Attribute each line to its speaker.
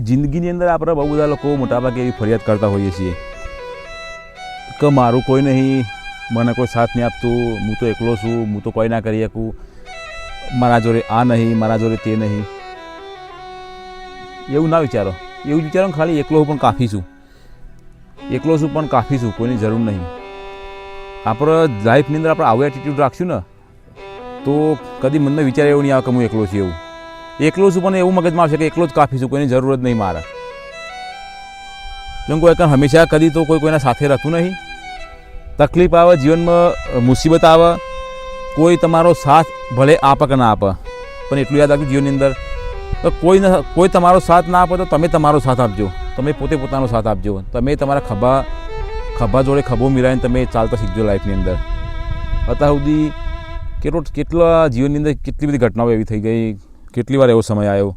Speaker 1: જિંદગીની અંદર આપણે બહુ બધા લોકો મોટાભાગે એવી ફરિયાદ કરતા હોઈએ છીએ કે મારું કોઈ નહીં, મને કોઈ સાથ નહીં આપતું, હું તો એકલો છું, હું તો કોઈ ના કરી શકું, મારા જોડે આ નહીં, મારા જોડે તે નહીં. એવું ના વિચારો. એવું વિચારો ને ખાલી એકલો હું પણ કાફી છું, એકલો છું પણ કાફી છું, કોઈની જરૂર નહીં. આપણે લાઈફની અંદર આપણે આવું એટીટ્યૂડ રાખશું ને તો કદી મને વિચાર એવું નહીં આવે કે હું એકલો છું. એવું એકલો છું પણ એવું મગજમાં આવશે કે એકલો જ કાફી છું, કોઈની જરૂર જ નહીં મારે. જેમ કોઈ કારણ હંમેશા કદી તો કોઈના સાથે રહેતું નહીં. તકલીફ આવે, જીવનમાં મુસીબત આવે, કોઈ તમારો સાથ ભલે આપે કે ના આપે, પણ એટલું યાદ રાખજો જીવનની અંદર તો કોઈ તમારો સાથ ના આપે તો તમે તમારો સાથ આપજો, તમે પોતે પોતાનો સાથ આપજો. તમે તમારા ખભા જોડે ખભો મિલાવીને તમે ચાલતા શીખજો લાઈફની અંદર. અત્યાર સુધી કેટલા જીવનની અંદર કેટલી બધી ઘટનાઓ એવી થઈ ગઈ, કેટલી વાર એવો સમય આવ્યો